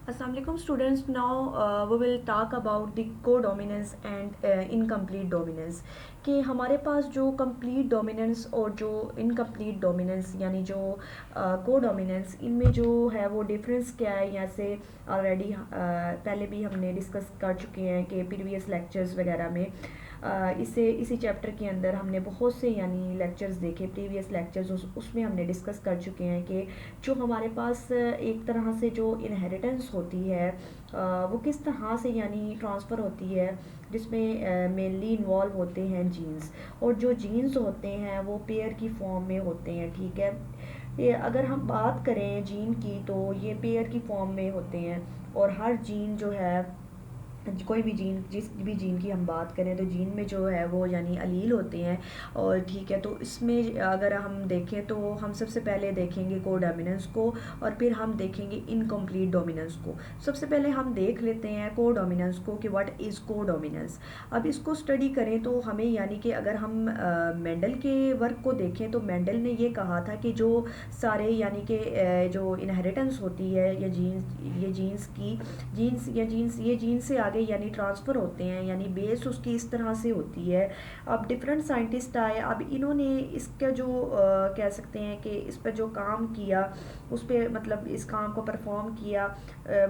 Assalamualaikum students. Now we will talk about the co-dominance and incomplete dominance कि हमारे पास जो complete dominance और जो incomplete dominance यानी जो co-dominance इनमें जो है वो difference क्या है, यहाँ से already पहले भी हमने discuss कर चुके हैं कि previous lectures वगैरह में इसी चैप्टर के अंदर हमने बहुत से यानी लेक्चर्स देखे, प्रीवियस लेक्चर्स उसमें हमने डिस्कस कर चुके हैं कि जो हमारे पास एक तरह से जो इनहेरिटेंस होती है वो किस तरह से यानी ट्रांसफ़र होती है, जिसमें मेनली इन्वॉल्व होते हैं जीन्स, और जो जीन्स होते हैं वो पेयर की फॉर्म में होते हैं। ठीक है, ये अगर हम बात करें जीन की तो ये पेयर की फॉर्म में होते हैं, और हर जीन जो है, कोई भी जीन, जिस भी जीन की हम बात करें तो जीन में जो है वो यानी अलील होते हैं। और ठीक है, तो इसमें अगर हम देखें तो हम सबसे पहले देखेंगे को डोमिनेंस को, और फिर हम देखेंगे इनकम्प्लीट डोमिनेंस को। सबसे पहले हम देख लेते हैं को डोमिनेंस को कि व्हाट इज़ को डोमिनेंस। अब इसको स्टडी करें तो हमें यानी कि अगर हम मेंडल के वर्क को देखें तो मेंडल ने ये कहा था कि जो सारे यानी कि जो इनहेरिटेंस होती है या जीन्स की जीन्स ये जीन्स से आगे यानी ट्रांसफ़र होते हैं, यानी बेस उसकी इस तरह से होती है। अब डिफरेंट साइंटिस्ट आए, अब इन्होंने इसका जो कह सकते हैं कि इस पर जो काम किया, उस पर मतलब इस काम को परफॉर्म किया,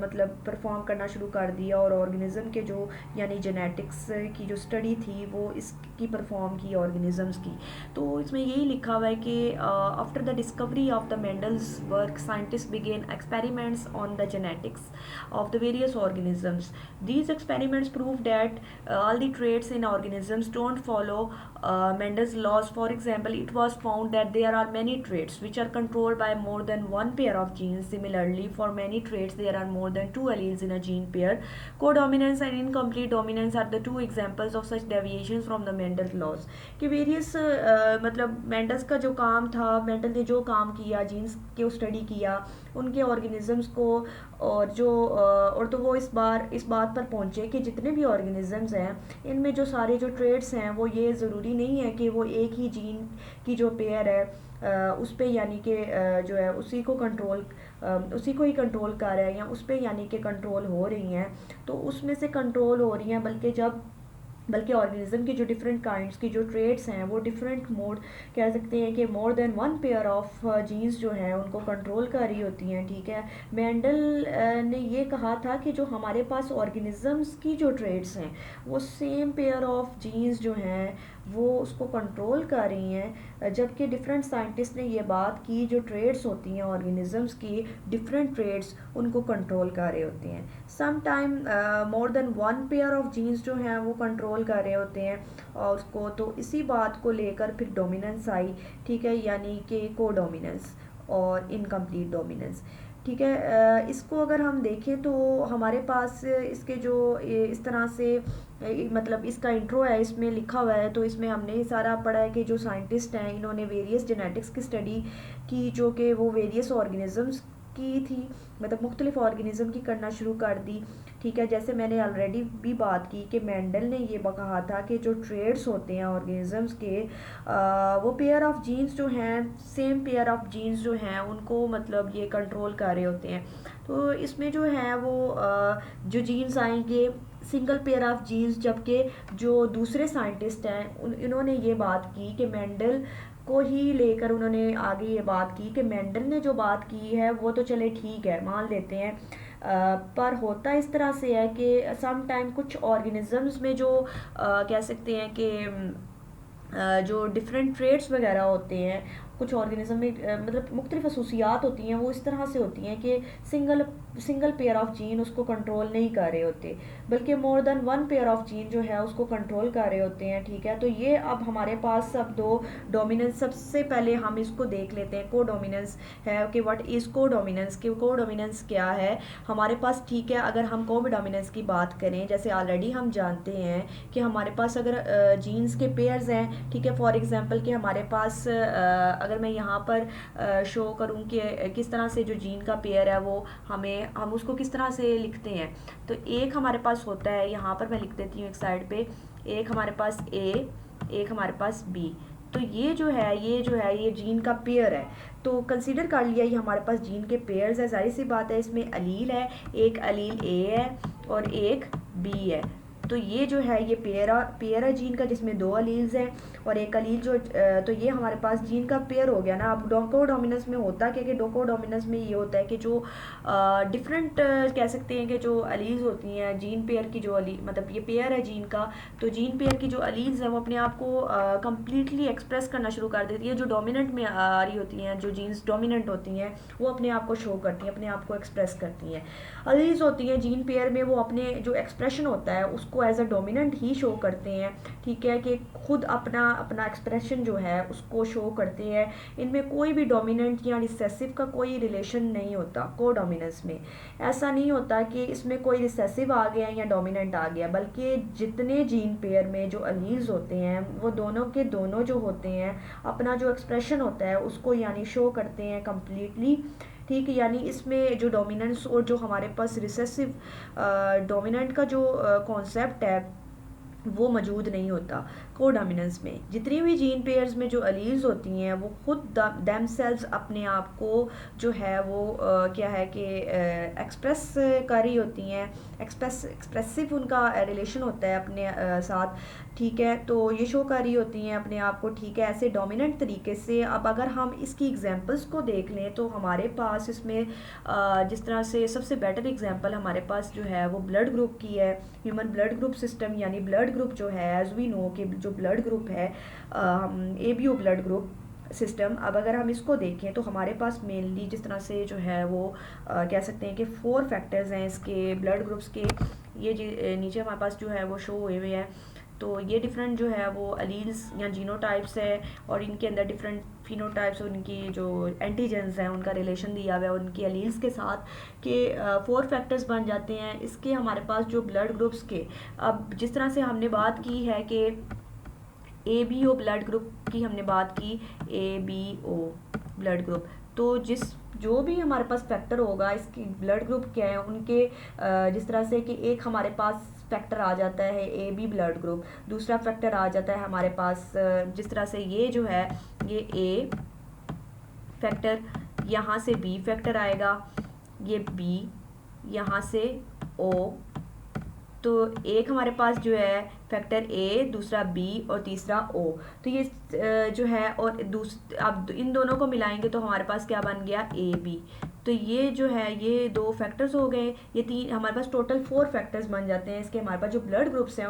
मतलब परफॉर्म करना शुरू कर दिया, और ऑर्गेनिज्म के जो यानी जेनेटिक्स की जो स्टडी थी वो इसकी परफॉर्म की ऑर्गेनिजम्स की। तो इसमें यही लिखा हुआ है कि after the discovery of the Mendel's work scientist began experiments on the genetics of the various organisms. These experiments prove that all the traits in organisms don't follow Mendel's laws. For example, it was found that there are many traits which are controlled by more than one pair of genes. Similarly, for many traits, there are more than two alleles in a gene pair. Codominance and incomplete dominance are the two examples of such deviations from the Mendel's laws. कि various मतलब Mendel's का जो काम था, Mendel ने जो काम किया, जीन्स के स्टडी किया, उनके ऑर्गेनिजम्स को, और जो और तो वो इस बात पर पहुँचे कि जितने भी ऑर्गेनिजम्स हैं इनमें जो सारे जो ट्रेड्स हैं वो ये ज़रूरी नहीं है कि वो एक ही जीन की जो पेयर है उस पर यानी कि जो है उसी को ही कंट्रोल कर रहा है, या उस पर यानी कि कंट्रोल हो रही हैं, तो उसमें से कंट्रोल हो रही हैं, बल्कि ऑर्गेनिज्म की जो डिफरेंट काइंड्स की जो ट्रेड्स हैं वो डिफरेंट मोड कह सकते हैं कि more than one pair of genes जो हैं उनको कंट्रोल कर रही होती हैं। ठीक है, मेंडल ने ये कहा था कि जो हमारे पास ऑर्गेनिजम्स की जो ट्रेड्स हैं वो सेम पेयर ऑफ जीन्स जो हैं वो उसको कंट्रोल कर रही हैं, जबकि डिफरेंट साइंटिस्ट ने ये बात की जो ट्रेड्स होती हैं ऑर्गेनिजम्स की, डिफरेंट ट्रेड्स उनको कंट्रोल कर रहे होते हैं। Some time more than one pair of genes जो हैं वो कंट्रोल कर रहे होते हैं और उसको, तो इसी बात को लेकर फिर डोमिनेंस आई। ठीक है, यानी कि को डोमिनेंस और इनकम्प्लीट डोमिनेंस। ठीक है, इसको अगर हम देखें तो हमारे पास इसके जो इस तरह से मतलब इसका इंट्रो है, इसमें लिखा हुआ है, तो इसमें हमने सारा पढ़ा है कि जो साइंटिस्ट हैं इन्होंने वेरियस जेनेटिक्स की स्टडी की, जो कि वो वेरियस ऑर्गेनिजम्स की थी, मतलब मुख्तलिफ ऑर्गेनिज्म की करना शुरू कर दी। ठीक है, जैसे मैंने ऑलरेडी भी बात की कि मेंडल ने ये कहा था कि जो ट्रेड्स होते हैं ऑर्गेनिजम्स के वो पेयर ऑफ जीन्स जो हैं, सेम पेयर ऑफ जीन्स जो हैं उनको मतलब ये कंट्रोल कर रहे होते हैं। तो इसमें जो है वो जो जीन्स आएंगे सिंगल पेयर ऑफ जीन्स, जबकि जो दूसरे साइंटिस्ट हैं इन्होंने ये बात की कि मेंडल को ही लेकर उन्होंने आगे ये बात की कि मेंडल ने जो बात की है वो तो चले ठीक है, मान लेते हैं, पर होता इस तरह से है कि सम टाइम कुछ ऑर्गेनिजम्स में जो कह सकते हैं कि जो डिफरेंट ट्रेड्स वगैरह होते हैं, कुछ ऑर्गेनिज्म में मतलब मुख्तलिफ खसूसियात होती हैं, वो इस तरह से होती हैं कि सिंगल पेयर ऑफ जीन उसको कंट्रोल नहीं कर रहे होते, बल्कि मोर than one pair of gene जो है उसको कंट्रोल कर रहे होते हैं। ठीक है, तो ये अब हमारे पास अब दो डोमिनेंस, सबसे पहले हम इसको देख लेते हैं को डोमिनेंस है कि व्हाट इज़ को डोमिनेंस, कि को डोमिनेंस क्या है हमारे पास। ठीक है, अगर हम को डोमिनेंस की बात करें, जैसे ऑलरेडी हम जानते हैं कि हमारे पास अगर जीन्स के पेयर्स हैं, ठीक है, फॉर एग्जांपल कि हमारे पास अगर मैं यहाँ पर शो करूँ कि किस तरह से जो जीन का पेयर है वो हम उसको किस तरह से लिखते हैं, तो एक हमारे पास होता है, यहाँ पर मैं लिख देती हूँ एक साइड पे, एक हमारे पास ए, एक हमारे पास बी। तो ये जो है ये जीन का पेयर है। तो कंसीडर कर लिया ये हमारे पास जीन के पेयर्स है। जाहिर सी बात है इसमें अलील है, एक अलील ए है और एक बी है। तो ये जो है ये पेयर है जीन का, जिसमें 2 अलील्स हैं और एक अलील जो तो ये हमारे पास जीन का पेयर हो गया ना। अब डोकोडोमिनेंस में होता क्या कि डोकोडोमिनेंस में ये होता है कि जो डिफरेंट कह सकते हैं कि जो अलील्स होती हैं जीन पेयर की, जो अली मतलब ये पेयर है जीन का, तो जीन पेयर की जो अलील्स हैं वो अपने आप को कम्प्लीटली एक्सप्रेस करना शुरू कर देती है। जो डोमिनेंट में आ रही होती हैं, जो जीन्स डोमिनेंट होती हैं, वो अपने आप को शो करती हैं, अपने आप को एक्सप्रेस करती हैं। अलील्स होती हैं जीन पेयर में, वो अपने जो एक्सप्रेशन होता है उसको एज अ डोमिनेंट ही शो करते हैं, ठीक है, कि खुद अपना अपना एक्सप्रेशन जो है उसको शो करते हैं। इनमें कोई भी डोमिनेंट या रिसेसिव का कोई रिलेशन नहीं होता। कोडोमिनेंस में ऐसा नहीं होता कि इसमें कोई रिसेसिव आ गया या डोमिनेंट आ गया, बल्कि जितने जीन पेयर में जो अलील्स होते हैं वो दोनों के दोनों जो होते हैं अपना जो एक्सप्रेशन होता है उसको यानी शो करते हैं कम्प्लीटली, ठीक है। यानी इसमें जो डोमिनेंस और जो हमारे पास रिसेसिव डोमिनेंट का जो कॉन्सेप्ट है वो मौजूद नहीं होता कोडोमिनेंस में। जितनी भी जीन पेयर्स में जो अलील्स होती हैं वो खुद देमसेल्व्स अपने आप को जो है वो क्या है कि एक्सप्रेस कर रही होती हैं, एक्सप्रेसिव उनका रिलेशन होता है अपने साथ, ठीक है। तो ये शो कर रही होती हैं अपने आप को, ठीक है, ऐसे डोमिनेंट तरीके से। अब अगर हम इसकी एग्जांपल्स को देख लें तो हमारे पास इसमें जिस तरह से सबसे बेटर एग्जांपल हमारे पास जो है वो ब्लड ग्रुप की है। ह्यूमन ब्लड ग्रुप सिस्टम यानी ब्लड ग्रुप जो है एज वी नो कि जो ब्लड ग्रुप है ABO ब्लड ग्रुप सिस्टम। अब अगर हम इसको देखें तो हमारे पास मेनली जिस तरह से जो है वो कह सकते हैं कि 4 फैक्टर्स हैं इसके ब्लड ग्रुप्स के। ये नीचे हमारे पास जो है वो शो हुए हुए हैं। तो ये डिफरेंट जो है वो अलील्स या जीनोटाइप्स है और इनके अंदर डिफरेंट फिनोटाइप्स और उनकी जो एंटीजेंस हैं उनका रिलेशन दिया हुआ है उनकी अलील्स के साथ, कि 4 फैक्टर्स बन जाते हैं इसके हमारे पास जो ब्लड ग्रुप्स के। अब जिस तरह से हमने बात की है कि ABO ब्लड ग्रुप की हमने बात की, ABO ब्लड ग्रुप, तो जो भी हमारे पास फैक्टर होगा इसकी ब्लड ग्रुप क्या है उनके जिस तरह से कि एक हमारे पास फैक्टर आ जाता है AB ब्लड ग्रुप, दूसरा फैक्टर आ जाता है हमारे पास जिस तरह से ये जो है ये A फैक्टर, यहाँ से B फैक्टर आएगा, ये B, यहाँ से O। तो एक हमारे पास जो है फैक्टर A, दूसरा B और तीसरा O। तो ये जो है और अब इन दोनों को मिलाएंगे तो हमारे पास क्या बन गया AB। तो ये जो है ये 2 फैक्टर्स हो गए, ये 3 हमारे पास टोटल 4 फैक्टर्स बन जाते हैं इसके। हमारे पास जो ब्लड ग्रुप्स हैं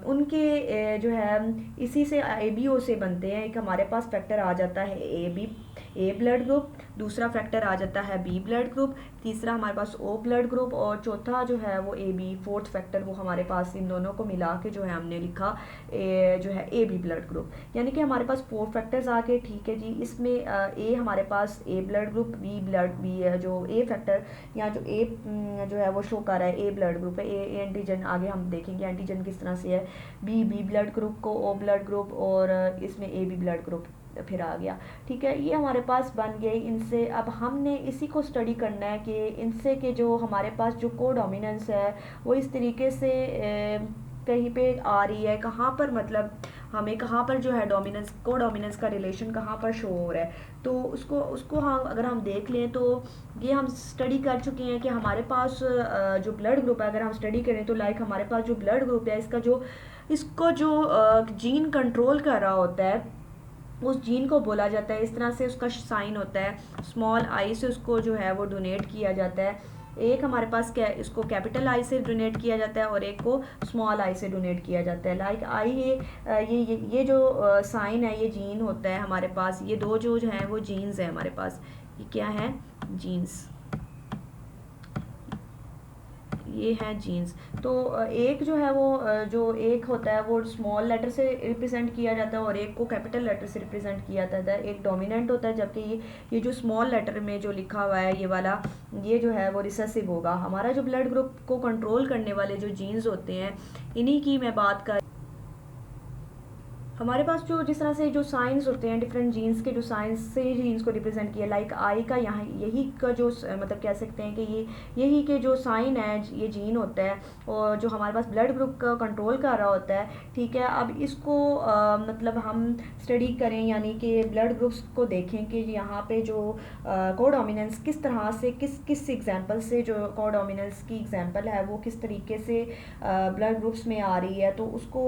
उनके जो है इसी से ABO से बनते हैं। एक हमारे पास फैक्टर आ जाता है A ब्लड ग्रुप, दूसरा फैक्टर आ जाता है B ब्लड ग्रुप, तीसरा हमारे पास O ब्लड ग्रुप और चौथा जो है वो AB, फोर्थ फैक्टर वो हमारे पास इन दोनों को मिला के जो है हमने लिखा जो है AB ब्लड ग्रुप। यानी कि हमारे पास 4 फैक्टर्स आ गए, ठीक है जी। इसमें A हमारे पास A ब्लड ग्रुप, B जो A फैक्टर या जो A जो है वो शो कर रहा है A ब्लड ग्रुप है। A एंटीजन आगे हम देखेंगे एंटीजन किस तरह से है। B ब्लड ग्रुप को O ब्लड ग्रुप और इसमें AB ब्लड ग्रुप फिर आ गया, ठीक है। ये हमारे पास बन गए इनसे। अब हमने इसी को स्टडी करना है कि इनसे के जो हमारे पास जो कोडोमिनेंस है वो इस तरीके से कहीं पे आ रही है, कहाँ पर मतलब हमें कहाँ पर जो है डोमिनेंस कोडोमिनेंस का रिलेशन कहाँ पर शो हो रहा है। तो उसको हम अगर हम देख लें तो ये हम स्टडी कर चुके हैं कि हमारे पास जो ब्लड ग्रुप है अगर हम स्टडी करें तो लाइक हमारे पास जो ब्लड ग्रुप है इसको जो जीन कंट्रोल कर रहा होता है उस जीन को बोला जाता है, इस तरह से उसका साइन होता है, स्मॉल आई से उसको जो है वो डोनेट किया जाता है। एक हमारे पास क्या है इसको कैपिटल आई से डोनेट किया जाता है और एक को स्मॉल आई से डोनेट किया जाता है। लाइक आई ये जो साइन है ये जीन होता है हमारे पास। ये दो जो हैं वो जीन्स हैं हमारे पास। ये क्या है जीन्स, ये है जीन्स। तो एक जो है वो जो एक होता है वो स्मॉल लेटर से रिप्रेजेंट किया जाता है और एक को कैपिटल लेटर से रिप्रेजेंट किया जाता है। एक डोमिनेंट होता है जबकि ये जो स्मॉल लेटर में जो लिखा हुआ है ये वाला ये जो है वो रिसेसिव होगा। हमारा जो ब्लड ग्रुप को कंट्रोल करने वाले जो जीन्स होते हैं इन्हीं की मैं बात कर हमारे पास जो जिस तरह से जो साइंस होते हैं डिफरेंट जीन्स के, जो साइंस से जीन्स को रिप्रेजेंट किया, लाइक आई का यहाँ यही का जो मतलब कह सकते हैं कि ये यही के जो साइन है ये जीन होता है, और जो हमारे पास ब्लड ग्रुप का कंट्रोल कर रहा होता है, ठीक है। अब इसको मतलब हम स्टडी करें, यानी कि ब्लड ग्रुप्स को देखें कि यहाँ पे जो कोडोमिनेंस किस तरह से किस किस एग्जांपल से जो कोडोमिनेंस की एग्जांपल है वो किस तरीके से ब्लड ग्रुप्स में आ रही है, तो उसको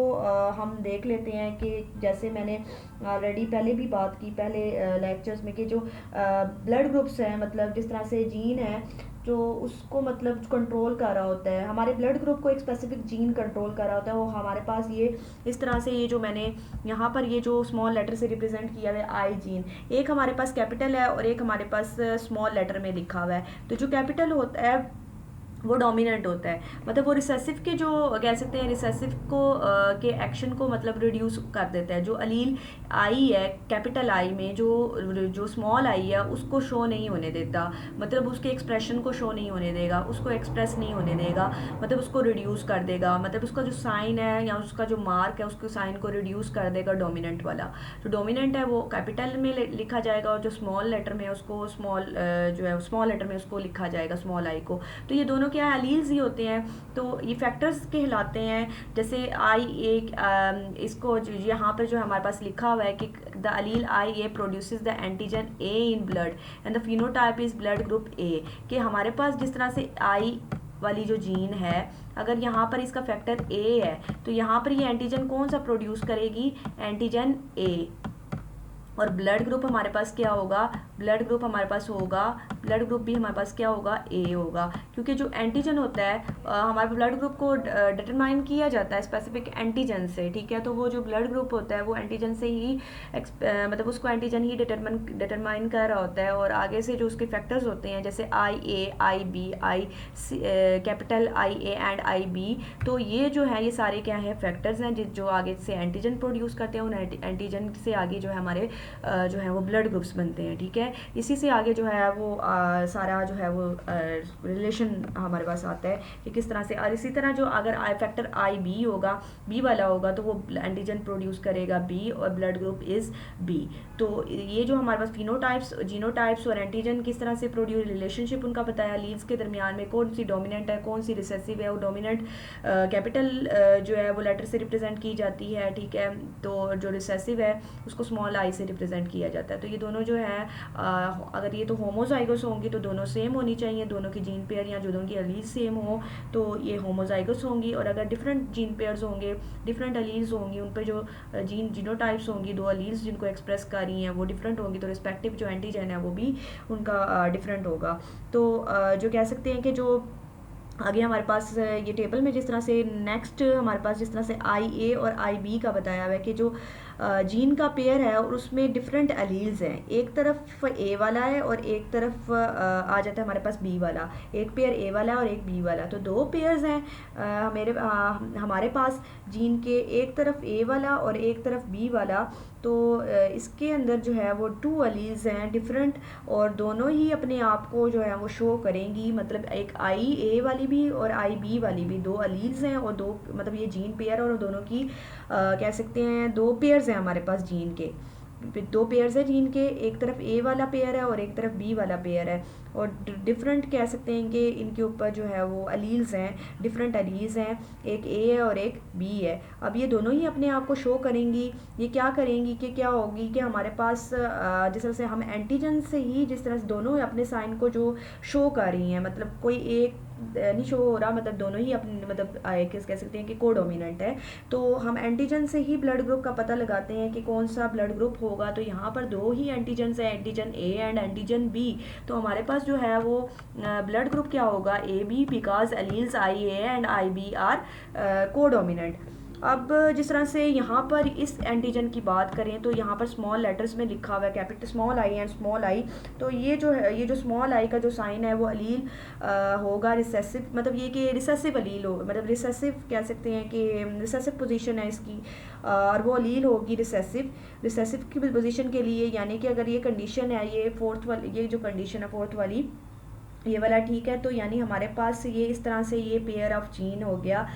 हम देख लेते हैं कि जैसे मैंने ऑलरेडी पहले भी बात की पहले लेक्चर्स में कि जो ब्लड ग्रुप्स हैं, मतलब जिस तरह से जीन है जो उसको मतलब कंट्रोल कर रहा होता है, हमारे ब्लड ग्रुप को एक स्पेसिफिक जीन कंट्रोल कर रहा होता है, वो हमारे पास ये इस तरह से ये जो मैंने यहाँ पर ये जो स्मॉल लेटर से रिप्रेजेंट किया हुआ है आई जीन, एक हमारे पास कैपिटल है और एक हमारे पास स्मॉल लेटर में लिखा हुआ है। तो जो कैपिटल होता है वो डोमिनेंट होता है, मतलब वो रिसेसिव के जो कह सकते हैं रिसेसिव को के एक्शन को मतलब रिड्यूस कर देता है। जो अलील आई है कैपिटल आई में, जो जो स्मॉल आई है उसको शो नहीं होने देता, मतलब उसके एक्सप्रेशन को शो नहीं होने देगा, उसको एक्सप्रेस नहीं होने देगा, मतलब उसको रिड्यूस कर देगा, मतलब उसका जो साइन है या उसका जो मार्क है उसके साइन को रिड्यूस कर देगा डोमिनेंट वाला। जो डोमिनेंट है वो कैपिटल में लिखा जाएगा और जो स्मॉल लेटर में उसको स्मॉल जो है स्मॉल लेटर में उसको लिखा जाएगा स्मॉल आई को। तो ये दोनों क्या अलील्स ही होते हैं, तो ये फैक्टर्स कहलाते हैं। जैसे आई एक इसको यहाँ पर जो हमारे पास लिखा हुआ है कि the allele I A produces the antigen A in blood and the phenotype is blood group A, कि हमारे पास जिस तरह से आई वाली जो जीन है अगर यहाँ पर इसका फैक्टर ए है तो यहाँ पर ये एंटीजन कौन सा प्रोड्यूस करेगी, एंटीजन ए। और ब्लड ग्रुप हमारे पास क्या होगा, ब्लड ग्रुप हमारे पास होगा, ब्लड ग्रुप भी हमारे पास क्या होगा, ए होगा, क्योंकि जो एंटीजन होता है हमारे ब्लड ग्रुप को डिटरमाइन किया जाता है स्पेसिफिक एंटीजन से, ठीक है। तो वो जो ब्लड ग्रुप होता है वो एंटीजन से ही मतलब उसको एंटीजन ही डिटरमाइन कर रहा होता है, और आगे से जो उसके फैक्टर्स होते हैं जैसे I A, I B, I capital I A and I B, तो ये जो है ये सारे क्या है फैक्टर्स हैं जो आगे से एंटीजन प्रोड्यूस करते हैं, उन एंटीजन से आगे जो है हमारे जो है वो ब्लड ग्रुप्स बनते हैं, ठीक है। इसी से आगे जो है वो सारा जो है वो रिलेशन हमारे पास आता है कि किस तरह से, और इसी तरह जो अगर आई फैक्टर आई बी होगा, बी वाला होगा, तो वो एंटीजन प्रोड्यूस करेगा बी और ब्लड ग्रुप इज बी। तो ये जो हमारे पास फिनोटाइप्स, जीनोटाइप्स और एंटीजन किस तरह से प्रोड्यूस, रिलेशनशिप उनका बताया, लीड्स के दरमियान में कौन सी डोमिनेंट है कौन सी रिसेसिव है। वो डोमिनेंट कैपिटल जो है वो लेटर से रिप्रेजेंट की जाती है, ठीक है। तो जो रिसेसिव है उसको स्मॉल आई से रिप्रेजेंट किया जाता है। तो ये दोनों जो है अगर ये तो होमोजाइगस होंगी तो दोनों सेम होनी चाहिए, दोनों की जीन पेयर या जो दोनों की अलील्स सेम हो तो ये होमोजाइगस होंगी, और अगर डिफरेंट जीन पेयर्स होंगे, डिफरेंट अलील्स होंगी, उन पर जो जीनोटाइप्स होंगी, दो अलील्स जिनको एक्सप्रेस कर रही हैं वो डिफरेंट होंगी, तो रिस्पेक्टिव जो एंटीजन है वो भी उनका डिफरेंट होगा। तो जो कह सकते हैं कि जो आगे हमारे पास ये टेबल में जिस तरह से नेक्स्ट हमारे पास जिस तरह से आई ए और आई बी का बताया हुआ है कि जो जीन का पेयर है और उसमें डिफरेंट अलील्स हैं, एक तरफ ए वाला है और एक तरफ आ जाता है हमारे पास बी वाला, एक पेयर ए वाला है और एक बी वाला, तो दो पेयर्स हैं हमारे पास जीन के, एक तरफ ए वाला और एक तरफ बी वाला। तो इसके अंदर जो है वो टू अलील्स हैं डिफरेंट, और दोनों ही अपने आप को जो है वो शो करेंगी, मतलब एक आई ए वाली भी और आई बी वाली भी दो अलील्स हैं, और दो मतलब ये जीन पेयर और दोनों की कह सकते हैं दो पेयर्स हैं हमारे पास जीन के, दो पेयर्स है जीन के, एक तरफ ए वाला पेयर है और एक तरफ बी वाला पेयर है, और डिफरेंट कह सकते हैं कि इनके ऊपर जो है वो अलील्स हैं, डिफरेंट अलील्स हैं, एक ए है और एक बी है। अब ये दोनों ही अपने आप को शो करेंगी, ये क्या करेंगी कि क्या होगी कि हमारे पास जिस तरह से हम एंटीजन से ही जिस तरह से दोनों अपने साइन को जो शो कर रही हैं, मतलब कोई एक नहीं शो हो रहा, मतलब दोनों ही अपने मतलब किस कह सकते हैं कि कोडोमिनेंट है, तो हम एंटीजन से ही ब्लड ग्रुप का पता लगाते हैं कि कौन सा ब्लड ग्रुप होगा। तो यहाँ पर दो ही एंटीजन है, antigen A and antigen B, तो हमारे पास जो है वो ब्लड ग्रुप क्या होगा, A B, because alleles I A and I B are codominant. अब जिस तरह से यहाँ पर इस एंटीजन की बात करें तो यहाँ पर स्मॉल लेटर्स में लिखा हुआ है capital small I and small I, तो ये जो है ये जो स्मॉल आई का जो साइन है वो अलील होगा रिसेसिव, मतलब ये कि रिसेसिव अलील हो, मतलब रिसेसिव कह सकते हैं कि रिसेसिव पोजीशन है इसकी, और वो अलील होगी रिसेसिव की पोजीशन के लिए, यानी कि अगर ये कंडीशन है ये फोर्थ वाली, ये जो कंडीशन है फोर्थ वाली, ये वाला ठीक है। तो यानी हमारे पास ये इस तरह से ये पेयर ऑफ जीन हो गया।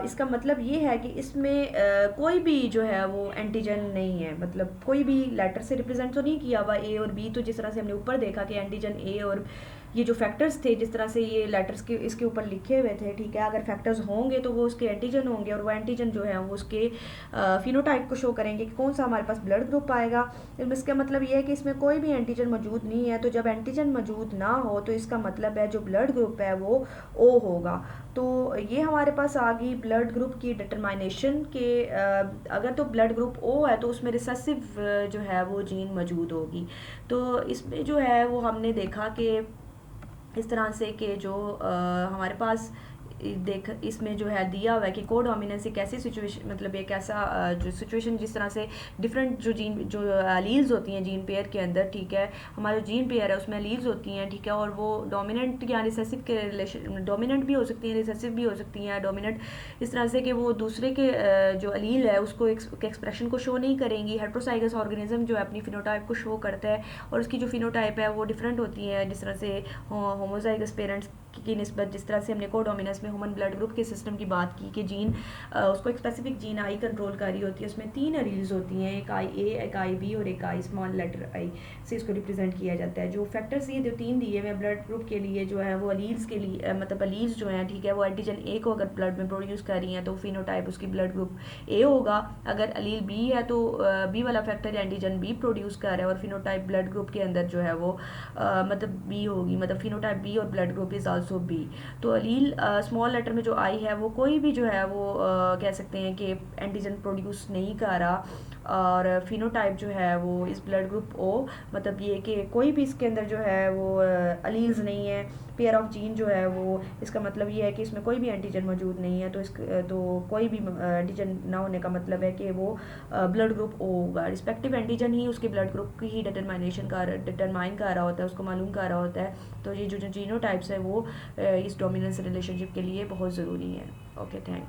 इसका मतलब ये है कि इसमें कोई भी जो है वो एंटीजन नहीं है, मतलब कोई भी लेटर से रिप्रेजेंट तो नहीं किया हुआ ए और बी। तो जिस तरह से हमने ऊपर देखा कि एंटीजन ए और ये जो फैक्टर्स थे जिस तरह से ये लेटर्स के इसके ऊपर लिखे हुए थे, ठीक है, अगर फैक्टर्स होंगे तो वो उसके एंटीजन होंगे, और वो एंटीजन जो है वो उसके फिनोटाइप को शो करेंगे कि कौन सा हमारे पास ब्लड ग्रुप आएगा। इसका मतलब ये है कि इसमें कोई भी एंटीजन मौजूद नहीं है। तो जब एंटीजन मौजूद ना हो तो इसका मतलब है जो ब्लड ग्रुप है वो ओ होगा। तो ये हमारे पास आ गई ब्लड ग्रुप की डिटरमाइनेशन के अगर तो ब्लड ग्रुप ओ है तो उसमें रिसेसिव जो है वो जीन मौजूद होगी। तो इसमें जो है वो हमने देखा कि इस तरह से कि जो हमारे पास देख इसमें जो है दिया हुआ है कि कोडोमिनेंस एक ऐसी सिचुएशन, मतलब एक ऐसा जो सिचुएशन जिस तरह से डिफरेंट जो जीन जो अलील्स होती हैं जीन पेयर के अंदर, ठीक है, हमारा जो जीन पेयर है उसमें अलील्स होती हैं, ठीक है, और वो डोमिनेंट या रिसेसिव के रिलेशन, डोमिनेंट भी हो सकती हैं, रिसेसिव भी हो सकती हैं। डोमिनेंट इस तरह से कि वो दूसरे के जो अलील है उसको एक्सप्रेशन को शो नहीं करेंगी। हेट्रोसाइगस ऑर्गेनिज्म जो है अपनी फिनोटाइप को शो करता है, और उसकी जो फिनोटाइप है वो डिफरेंट होती है जिस तरह से होमोजाइगस पेरेंट्स की निस्बत। जिस तरह से हमने कोडोमिनेंस में ह्यूमन ब्लड ग्रुप के सिस्टम की बात की कि जीन उसको एक स्पेसिफिक जीन आई कंट्रोल कर रही होती है, उसमें 3 एलील्स होती हैं, एक आई ए, एक आई बी और एक आई स्मॉल लेटर आई से इसको रिप्रेजेंट किया जाता है। जो फैक्टर्स ये जो 3 दिए हुए ब्लड ग्रुप के लिए जो है वो अलील्स के लिए मतलब अलील्स जो हैं, ठीक है, वो एंटीजन ए को अगर ब्लड में प्रोड्यूस कर रही हैं तो फिनोटाइप उसकी ब्लड ग्रुप ए होगा। अगर अलील बी है तो बी वाला फैक्टर एंटीजन बी प्रोड्यूस कर रहा है, और फिनोटाइप ब्लड ग्रुप के अंदर जो है वो मतलब बी होगी, मतलब फिनोटाइप बी और blood group is also be. तो अलील स्मॉल लेटर में जो आई है वो कोई भी जो है वो कह सकते हैं कि एंटीजन प्रोड्यूस नहीं कर रहा, और फिनोटाइप जो है वो इस ब्लड ग्रुप ओ, मतलब ये कि कोई भी इसके अंदर जो है वो अलील्स नहीं है। पेयर ऑफ जीन जो है वो इसका मतलब ये है कि इसमें कोई भी एंटीजन मौजूद नहीं है। तो कोई भी एंटीजन ना होने का मतलब है कि वो ब्लड ग्रुप ओ होगा। रिस्पेक्टिव एंटीजन ही उसके ब्लड ग्रुप की ही डिटरमाइन कर रहा होता है, उसको मालूम कर रहा होता है। तो ये जो जीनोटाइप्स है वो इस डोमिनेंस रिलेशनशिप के लिए बहुत ज़रूरी है। Okay, thanks.